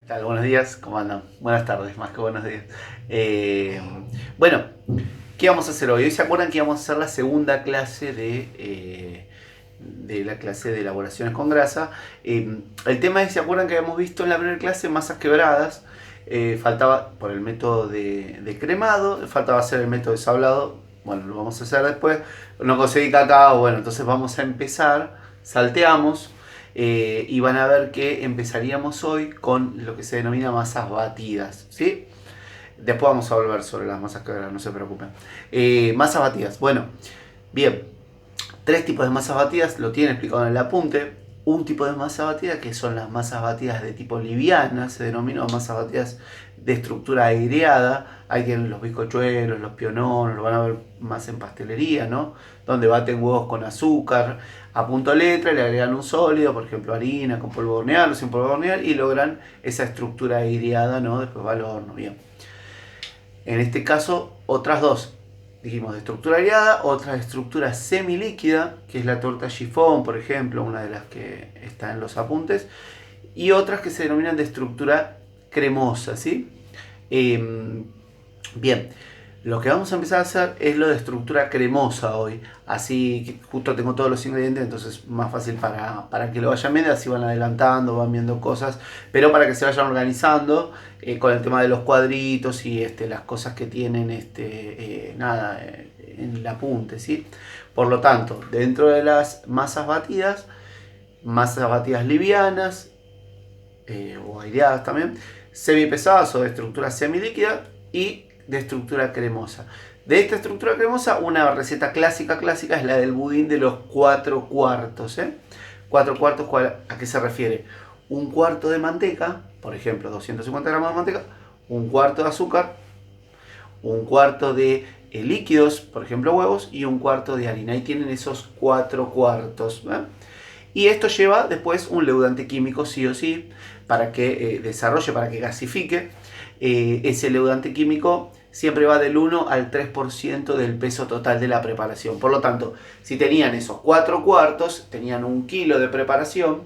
Tal? Buenos días, ¿cómo andan? Buenas tardes, más que buenos días. Eh, bueno, ¿qué vamos a hacer hoy? Hoy se acuerdan que íbamos a hacer la segunda clase de la clase de elaboraciones con grasa. El tema es, ¿se acuerdan que habíamos visto en la primera clase masas quebradas? Faltaba por el método de cremado, faltaba hacer el método de sablado. Bueno, lo vamos a hacer después. No conseguí cacao, bueno, entonces vamos a empezar. Salteamos. Y van a ver que empezaríamos hoy con lo que se denomina masas batidas, ¿sí? Después vamos a volver sobre las masas quebradas, no se preocupen. Masas batidas, bueno, bien, tres tipos de masas batidas, lo tienen explicado en el apunte. Un tipo de masa batida que son las masas batidas de tipo liviana, se denominó masas batidas de estructura aireada. Hay que los bizcochuelos, los piononos, lo van a ver más en pastelería, ¿no? Donde baten huevos con azúcar a punto letra, le agregan un sólido, por ejemplo harina con polvo de hornear o sin polvo de hornear, y logran esa estructura aireada, ¿no? Después va al horno, bien. En este caso, otras dos. Dijimos de estructura aireada, otra de estructura semilíquida, que es la torta chiffon, por ejemplo, una de las que está en los apuntes, y otras que se denominan de estructura cremosa, ¿sí? Bien, lo que vamos a empezar a hacer es lo de estructura cremosa hoy. Así que justo tengo todos los ingredientes, entonces más fácil para que lo vayan viendo, así van adelantando, van viendo cosas, pero para que se vayan organizando con el tema de los cuadritos y las cosas que tienen en el apunte, ¿sí? Por lo tanto, dentro de las masas batidas livianas o aireadas también, semipesadas o de estructura semilíquida y de estructura cremosa. De esta estructura cremosa, una receta clásica es la del budín de los 4 cuartos. 4 cuartos, ¿a qué se refiere? Un cuarto de manteca, por ejemplo, 250 gramos de manteca, un cuarto de azúcar, un cuarto de líquidos, por ejemplo huevos, y un cuarto de harina. Ahí tienen esos 4 cuartos. Y esto lleva después un leudante químico sí o sí, para que desarrolle, para que gasifique. Ese leudante químico siempre va del 1 al 3% del peso total de la preparación. Por lo tanto, si tenían esos 4 cuartos, tenían 1 kilo de preparación,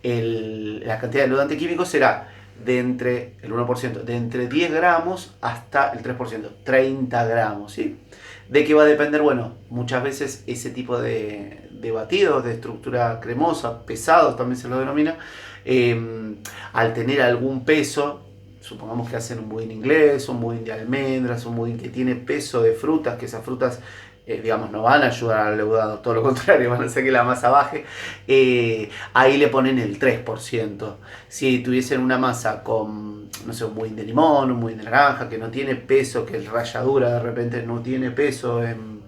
la cantidad de leudante químico será de entre el 1%, de entre 10 gramos hasta el 3%, 30 gramos, ¿sí? ¿De qué va a depender? Bueno, muchas veces ese tipo de batidos de estructura cremosa, pesados también se lo denomina, al tener algún peso, supongamos que hacen un budín inglés, un budín de almendras, un budín que tiene peso de frutas, que esas frutas digamos, no van a ayudar al leudado, todo lo contrario, van a hacer que la masa baje, ahí le ponen el 3%. Si tuviesen una masa con, no sé, un budín de limón, un budín de naranja, que no tiene peso, que el ralladura de repente no tiene peso en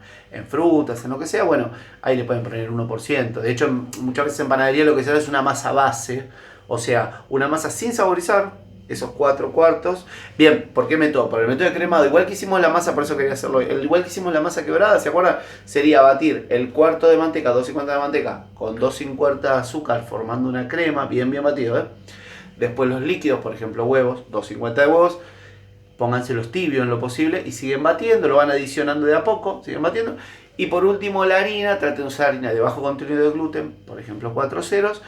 frutas, en lo que sea, bueno, ahí le pueden poner el 1%. De hecho, muchas veces en panadería lo que se hace es una masa base, o sea, una masa sin saborizar, esos 4 cuartos. Bien, ¿por qué método? Por el método de cremado. Igual que hicimos la masa, por eso quería hacerlo hoy. Igual que hicimos la masa quebrada, ¿se acuerdan? Sería batir el cuarto de manteca, 250 de manteca, con 250 de azúcar, formando una crema, bien batido, ¿eh? Después los líquidos, por ejemplo huevos, 250 de huevos, pónganselos tibios en lo posible y siguen batiendo, lo van adicionando de a poco, siguen batiendo. Y por último la harina, traten de usar harina de bajo contenido de gluten, por ejemplo 4 ceros,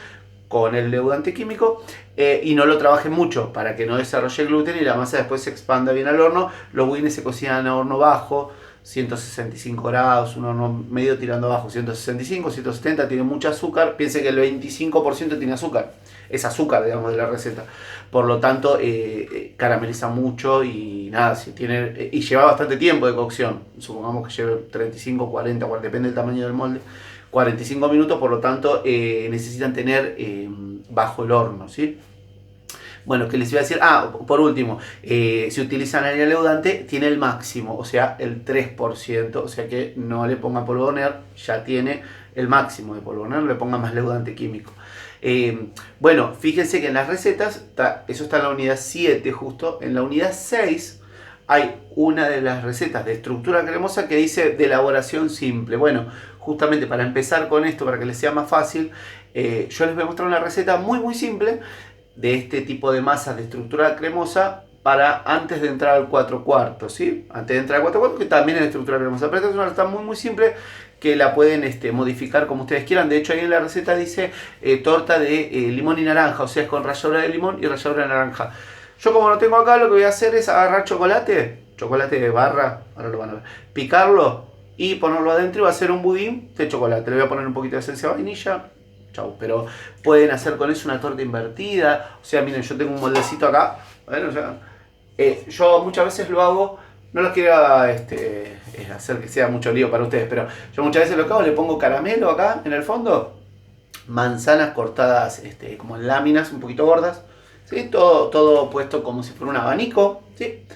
con el leudante químico, y no lo trabajen mucho para que no desarrolle gluten y la masa después se expanda bien al horno. Los budines se cocinan a horno bajo, 165 grados, un horno medio tirando abajo, 165, 170, tiene mucho azúcar. Piensen que el 25% tiene azúcar, es azúcar, digamos, de la receta. Por lo tanto, carameliza mucho y nada, si tiene, y lleva bastante tiempo de cocción. Supongamos que lleve 35, 40, depende del tamaño del molde. 45 minutos, por lo tanto necesitan tener bajo el horno, ¿sí? Bueno, ¿qué les iba a decir? Por último, si utilizan harina leudante, tiene el máximo, o sea, el 3%, o sea que no le pongan polvo de hornear, ya tiene el máximo de polvo de hornear, no le pongan más leudante químico. Bueno, fíjense que en las recetas, eso está en la unidad 7 justo, en la unidad 6 hay una de las recetas de estructura cremosa que dice de elaboración simple. Bueno, justamente para empezar con esto, para que les sea más fácil, yo les voy a mostrar una receta muy simple de este tipo de masas de estructura cremosa para antes de entrar al 4 cuartos, ¿sí? Antes de entrar al 4 cuartos, que también es de estructura cremosa. Pero esta es una receta muy simple que la pueden modificar como ustedes quieran. De hecho, ahí en la receta dice torta de limón y naranja, o sea, es con ralladura de limón y ralladura de naranja. Yo como lo tengo acá, lo que voy a hacer es agarrar chocolate de barra, ahora lo van a ver, picarlo y ponerlo adentro y va a ser un budín de chocolate. Le voy a poner un poquito de esencia de vainilla. Chau, pero pueden hacer con eso una torta invertida. O sea, miren, yo tengo un moldecito acá. Bueno, o sea, yo muchas veces lo hago, no los quiero hacer que sea mucho lío para ustedes, pero yo muchas veces lo que hago, le pongo caramelo acá en el fondo, manzanas cortadas como en láminas un poquito gordas, ¿sí? Todo puesto como si fuera un abanico, ¿sí?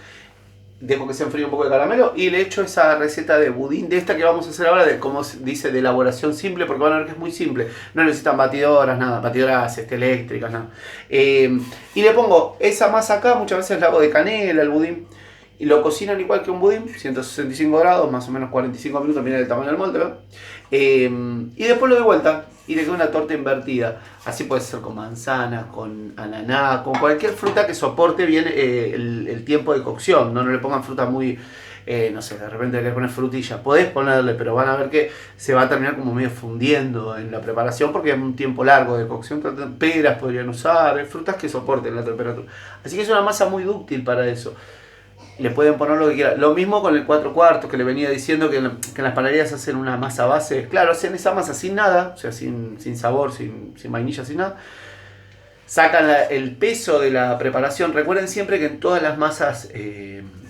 Dejo que se enfríe un poco de caramelo y le echo esa receta de budín, de esta que vamos a hacer ahora, de como dice, de elaboración simple, porque van a ver que es muy simple. No necesitan batidoras, nada, batidoras eléctricas, nada. Y le pongo esa masa acá, muchas veces la hago de canela, el budín, y lo cocinan igual que un budín, 165 grados, más o menos 45 minutos, miren el tamaño del molde, ¿no? Y después lo doy vuelta y le queda una torta invertida. Así puede ser con manzana, con ananá, con cualquier fruta que soporte bien el tiempo de cocción. No le pongan fruta muy, no sé, de repente le pones frutilla. Podés ponerle, pero van a ver que se va a terminar como medio fundiendo en la preparación porque es un tiempo largo de cocción. Peras podrían usar, frutas que soporten la temperatura. Así que es una masa muy dúctil para eso. Le pueden poner lo que quieran. Lo mismo con el 4 cuartos que le venía diciendo que en las panaderías hacen una masa base. Claro, hacen esa masa sin nada, o sea, sin sabor, sin vainilla, sin nada. Sacan el peso de la preparación. Recuerden siempre que en todas las masas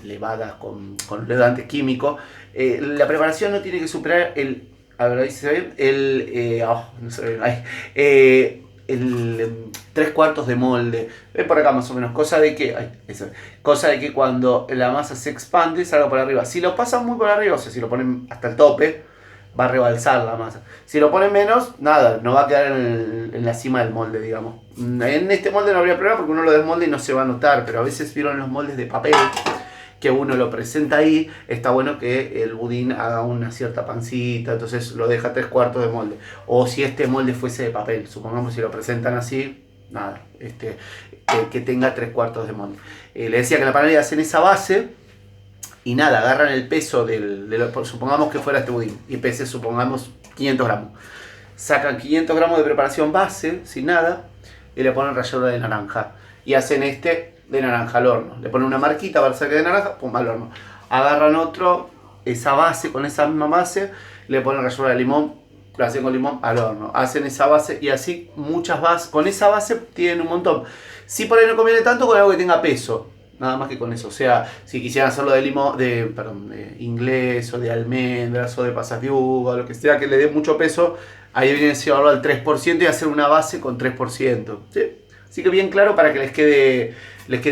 levadas con levadante químico, la preparación no tiene que superar el. A ver, ahí se ve no se ve. Ahí, el 3 cuartos de molde. Ven por acá más o menos. Cosa de que cuando la masa se expande salga por arriba. Si lo pasan muy por arriba, o sea, si lo ponen hasta el tope, va a rebalsar la masa. Si lo ponen menos, nada, no va a quedar en la cima del molde, digamos. En este molde no habría problema porque uno lo desmolde y no se va a notar, pero a veces vieron los moldes de papel que uno lo presenta ahí, está bueno que el budín haga una cierta pancita, entonces lo deja 3 cuartos de molde. O si este molde fuese de papel, supongamos si lo presentan así, nada, que tenga 3 cuartos de molde. Le decía que en la panadería hacen esa base y nada, agarran el peso supongamos que fuera este budín y pese, supongamos, 500 gramos. Sacan 500 gramos de preparación base, sin nada, y le ponen ralladura de naranja. Y hacen de naranja al horno. Le ponen una marquita para sacar de naranja, pum, al horno. Agarran esa base, con esa misma base, le ponen ralladura de limón, lo hacen con limón al horno. Hacen esa base y así muchas bases. Con esa base tienen un montón. Si por ahí no conviene tanto, con algo que tenga peso. Nada más que con eso. O sea, si quisieran hacerlo de limón, de inglés, o de almendras, o de pasas de uva, lo que sea, que le dé mucho peso, ahí viene a llevarlo al 3% y hacer una base con 3%. ¿Sí? Así que bien claro para que les quede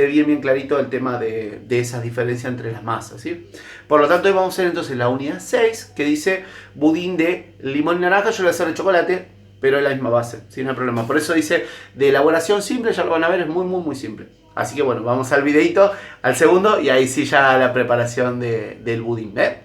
bien clarito el tema de esas diferencias entre las masas, ¿sí? Por lo tanto, hoy vamos a hacer entonces la unidad 6, que dice budín de limón y naranja. Yo le voy a hacer de chocolate, pero es la misma base, sin no hay problema. Por eso dice de elaboración simple, ya lo van a ver, es muy, muy, muy simple. Así que bueno, vamos al videito, al segundo, y ahí sí ya la preparación del budín, ¿eh?